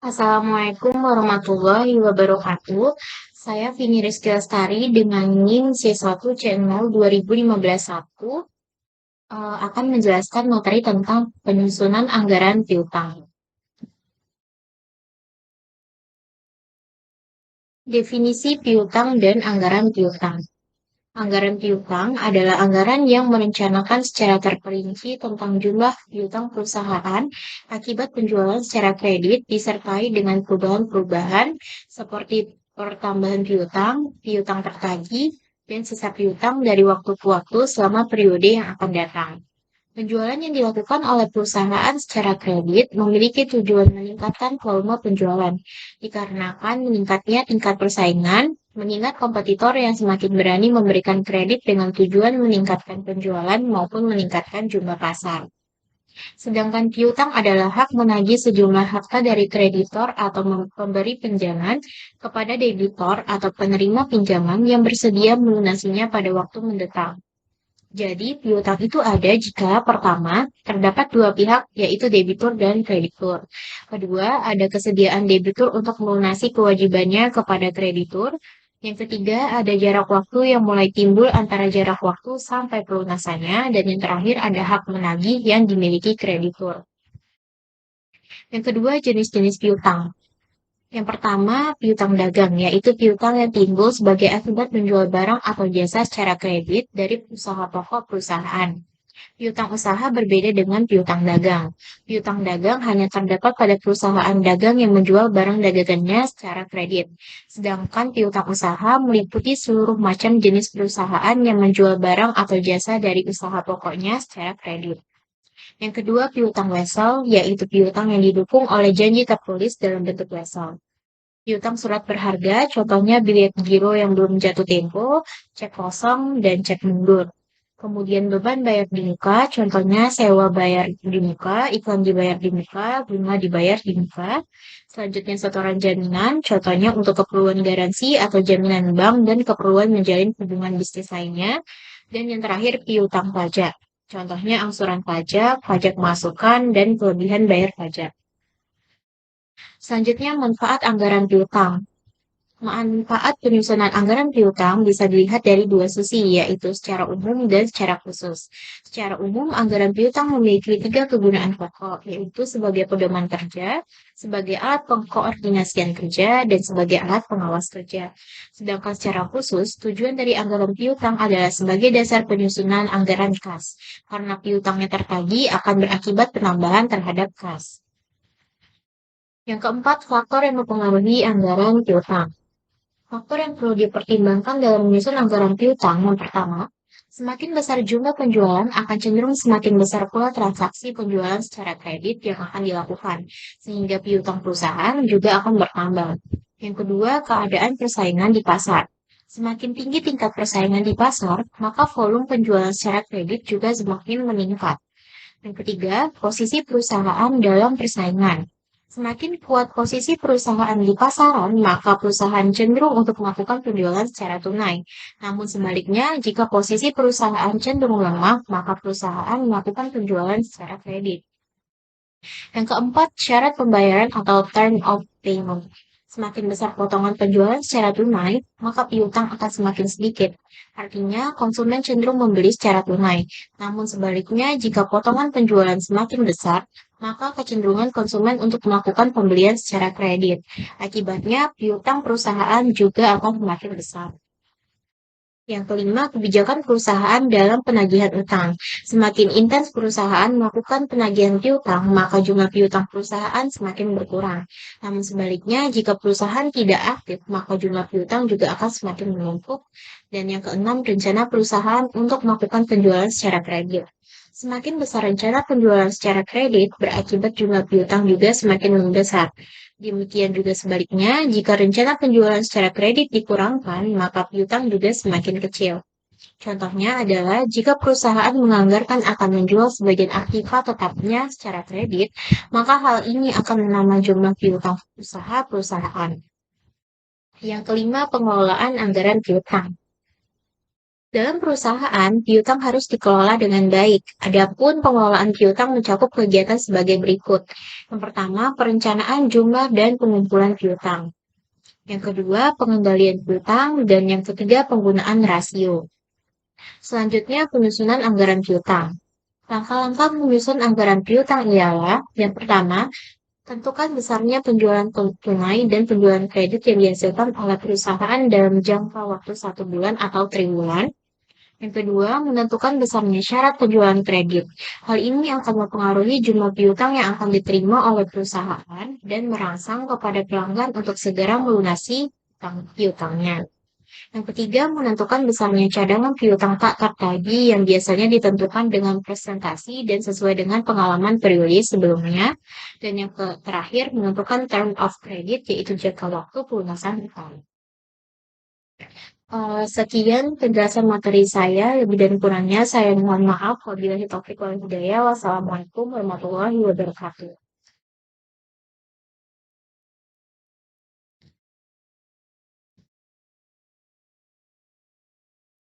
Assalamualaikum warahmatullahi wabarakatuh. Saya Vini Rizky Lestari dengan NIM C1C0 2015-1 akan menjelaskan materi tentang penyusunan anggaran piutang. Definisi piutang dan anggaran piutang. Anggaran piutang adalah anggaran yang merencanakan secara terperinci tentang jumlah piutang perusahaan akibat penjualan secara kredit disertai dengan perubahan-perubahan seperti pertambahan piutang, piutang tertagih, dan sisa piutang dari waktu ke waktu selama periode yang akan datang. Penjualan yang dilakukan oleh perusahaan secara kredit memiliki tujuan meningkatkan volume penjualan, dikarenakan meningkatnya tingkat persaingan, mengingat kompetitor yang semakin berani memberikan kredit dengan tujuan meningkatkan penjualan maupun meningkatkan jumlah pasar. Sedangkan piutang adalah hak menagih sejumlah harta dari kreditor atau pemberi pinjaman kepada debitor atau penerima pinjaman yang bersedia melunasinya pada waktu mendatang. Jadi, piutang itu ada jika pertama, terdapat dua pihak, yaitu debitur dan kreditur. Kedua, ada kesediaan debitur untuk melunasi kewajibannya kepada kreditur. Yang ketiga, ada jarak waktu yang mulai timbul antara jarak waktu sampai pelunasannya. Dan yang terakhir, ada hak menagih yang dimiliki kreditur. Yang kedua, jenis-jenis piutang. Yang pertama, piutang dagang, yaitu piutang yang timbul sebagai akibat menjual barang atau jasa secara kredit dari usaha pokok perusahaan. Piutang usaha berbeda dengan piutang dagang. Piutang dagang hanya terdapat pada perusahaan dagang yang menjual barang dagangannya secara kredit. Sedangkan piutang usaha meliputi seluruh macam jenis perusahaan yang menjual barang atau jasa dari usaha pokoknya secara kredit. Yang kedua, piutang wesel, yaitu piutang yang didukung oleh janji tertulis dalam bentuk wesel. Piutang surat berharga, contohnya bilet giro yang belum jatuh tempo, cek kosong, dan cek mundur. Kemudian beban bayar di muka, contohnya sewa bayar di muka, iklan dibayar di muka, bunga dibayar di muka. Selanjutnya setoran jaminan, contohnya untuk keperluan garansi atau jaminan bank dan keperluan menjalin hubungan bisnis lainnya. Dan yang terakhir piutang pajak, contohnya angsuran pajak, pajak masukan, dan kelebihan bayar pajak. Selanjutnya manfaat anggaran piutang. Manfaat penyusunan anggaran piutang bisa dilihat dari dua sisi, yaitu secara umum dan secara khusus. Secara umum, anggaran piutang memiliki tiga kegunaan pokok, yaitu sebagai pedoman kerja, sebagai alat pengkoordinasian kerja, dan sebagai alat pengawas kerja. Sedangkan secara khusus, tujuan dari anggaran piutang adalah sebagai dasar penyusunan anggaran kas, karena piutangnya tertagih akan berakibat penambahan terhadap kas. Yang keempat, faktor yang mempengaruhi anggaran piutang. Faktor yang perlu dipertimbangkan dalam menyusun anggaran piutang yang pertama, semakin besar jumlah penjualan akan cenderung semakin besar pula transaksi penjualan secara kredit yang akan dilakukan, sehingga piutang perusahaan juga akan bertambah. Yang kedua, keadaan persaingan di pasar. Semakin tinggi tingkat persaingan di pasar, maka volume penjualan secara kredit juga semakin meningkat. Yang ketiga, posisi perusahaan dalam persaingan. Semakin kuat posisi perusahaan di pasaran, maka perusahaan cenderung untuk melakukan penjualan secara tunai. Namun sebaliknya, jika posisi perusahaan cenderung lemah, maka perusahaan melakukan penjualan secara kredit. Yang keempat, syarat pembayaran atau term of payment. Semakin besar potongan penjualan secara tunai, maka piutang akan semakin sedikit. Artinya, konsumen cenderung membeli secara tunai. Namun sebaliknya, jika potongan penjualan semakin besar, maka kecenderungan konsumen untuk melakukan pembelian secara kredit. Akibatnya, piutang perusahaan juga akan semakin besar. Yang kelima, kebijakan perusahaan dalam penagihan utang. Semakin intens perusahaan melakukan penagihan piutang, maka jumlah piutang perusahaan semakin berkurang. Namun sebaliknya, jika perusahaan tidak aktif, maka jumlah piutang juga akan semakin menumpuk. Dan yang keenam, rencana perusahaan untuk melakukan penjualan secara kredit. Semakin besar rencana penjualan secara kredit, berakibat jumlah piutang juga semakin membesar. Demikian juga sebaliknya, jika rencana penjualan secara kredit dikurangkan, maka piutang juga semakin kecil. Contohnya adalah jika perusahaan menganggarkan akan menjual sebagian aktiva tetapnya secara kredit, maka hal ini akan menambah jumlah piutang usaha perusahaan. Yang kelima, pengelolaan anggaran piutang. Dalam perusahaan, piutang harus dikelola dengan baik. Adapun pengelolaan piutang mencakup kegiatan sebagai berikut. Yang pertama, perencanaan jumlah dan pengumpulan piutang. Yang kedua, pengendalian piutang. Dan yang ketiga, penggunaan rasio. Selanjutnya, penyusunan anggaran piutang. Langkah-langkah menyusun anggaran piutang ialah, yang pertama, tentukan besarnya penjualan tunai dan penjualan kredit yang dihasilkan oleh perusahaan dalam jangka waktu 1 bulan atau triwulan. Yang kedua, menentukan besarnya syarat penjualan kredit. Hal ini akan mempengaruhi jumlah piutang yang akan diterima oleh perusahaan dan merangsang kepada pelanggan untuk segera melunasi piutangnya. Yang ketiga, menentukan besarnya cadangan piutang tak tertagih yang biasanya ditentukan dengan presentasi dan sesuai dengan pengalaman periode sebelumnya. Dan yang terakhir, menentukan term of credit, yaitu jangka waktu pelunasan utang. Sekian penjelasan materi saya, lebih dan kurangnya saya mohon maaf. Wabillahi taufiq wal hidayah. Wassalamualaikum warahmatullahi wabarakatuh.